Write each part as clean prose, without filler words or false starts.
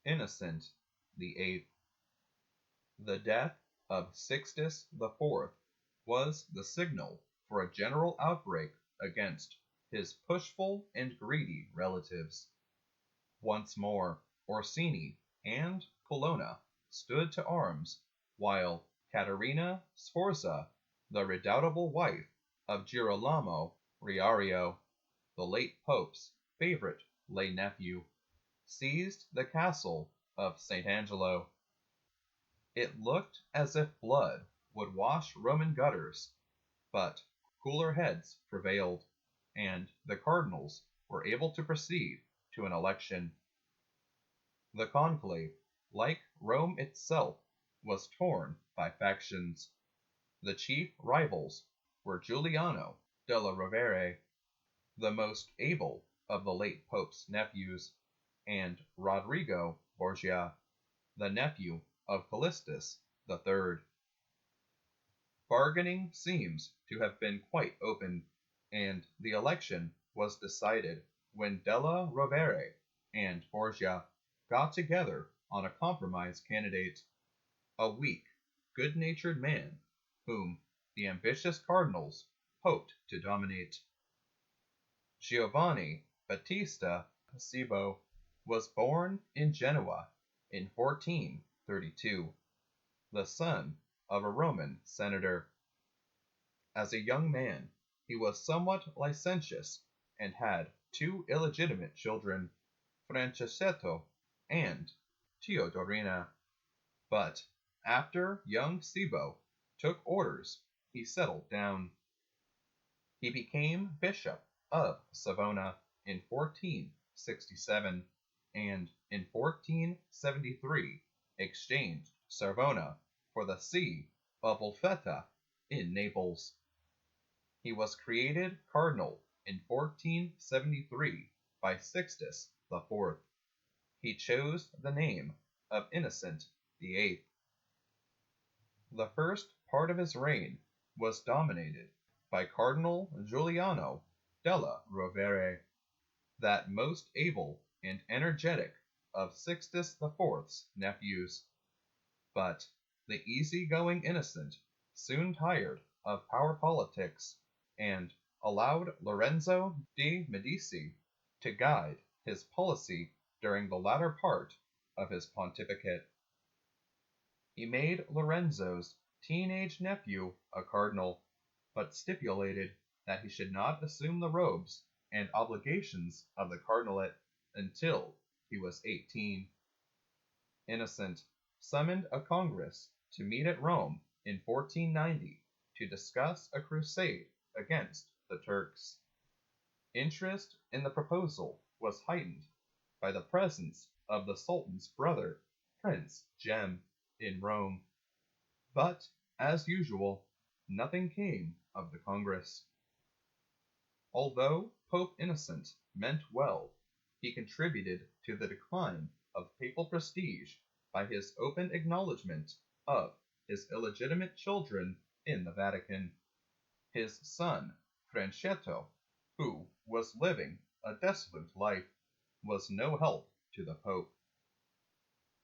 Innocent VIII. The death of Sixtus IV was the signal for a general outbreak against his pushful and greedy relatives. Once more, Orsini and Colonna stood to arms, while Caterina Sforza, the redoubtable wife of Girolamo Riario, the late Pope's favorite lay nephew, seized the castle of St. Angelo. It looked as if blood would wash Roman gutters, but cooler heads prevailed, and the cardinals were able to proceed to an election. The conclave, like Rome itself, was torn by factions. The chief rivals were Giuliano della Rovere, the most able of the late Pope's nephews, and Rodrigo Borgia, the nephew of Callistus III. Bargaining seems to have been quite open, and the election was decided when della Rovere and Borgia got together on a compromise candidate, a weak, good-natured man whom the ambitious cardinals hoped to dominate. Giovanni Battista Cibo was born in Genoa in 1432, the son of a Roman senator. As a young man, he was somewhat licentious and had two illegitimate children, Francesco and Teodorina. But after young Cibo took orders, he settled down. He became bishop of Savona in 1467, and in 1473 exchanged Savona for the see of Olfetta in Naples. He was created cardinal in 1473 by Sixtus IV. He chose the name of Innocent VIII. The first part of his reign was dominated by Cardinal Giuliano della Rovere, that most able and energetic of Sixtus IV's nephews. But the easy-going Innocent soon tired of power politics and allowed Lorenzo de' Medici to guide his policy during the latter part of his pontificate. He made Lorenzo's teenage nephew a cardinal, but stipulated that he should not assume the robes and obligations of the cardinalate until he was 18. Innocent summoned a congress to meet at Rome in 1490 to discuss a crusade against the Turks. Interest in the proposal was heightened by the presence of the Sultan's brother, Prince Jem, in Rome. But, as usual, nothing came of the Congress. Although Pope Innocent meant well, he contributed to the decline of papal prestige by his open acknowledgment of his illegitimate children in the Vatican. His son, Francesco, who was living a dissolute life, was no help to the Pope.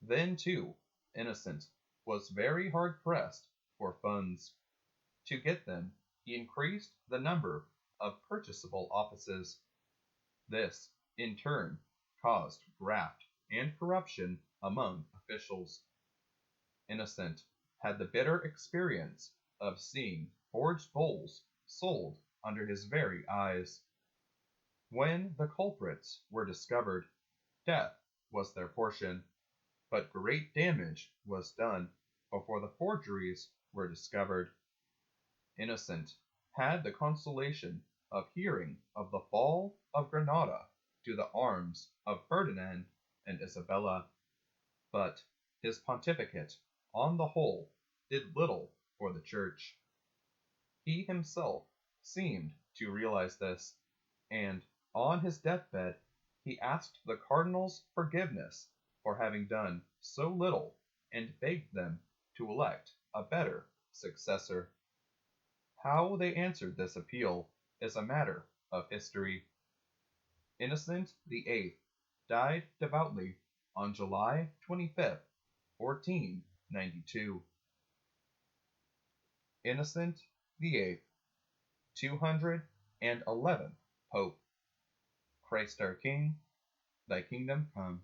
Then, too, Innocent was very hard-pressed for funds. To get them, he increased the number of purchasable offices. This, in turn, caused graft and corruption among officials. Innocent had the bitter experience of seeing forged bulls sold under his very eyes. When the culprits were discovered, death was their portion, but great damage was done before the forgeries were discovered. Innocent had the consolation of hearing of the fall of Granada to the arms of Ferdinand and Isabella, but his pontificate, on the whole, did little for the Church. He himself seemed to realize this, and on his deathbed he asked the cardinals forgiveness for having done so little and begged them to elect a better successor. How they answered this appeal is a matter of history. Innocent VIII died devoutly on July 25th, 1492. Innocent VIII, 211th Pope. Christ our King, thy kingdom come.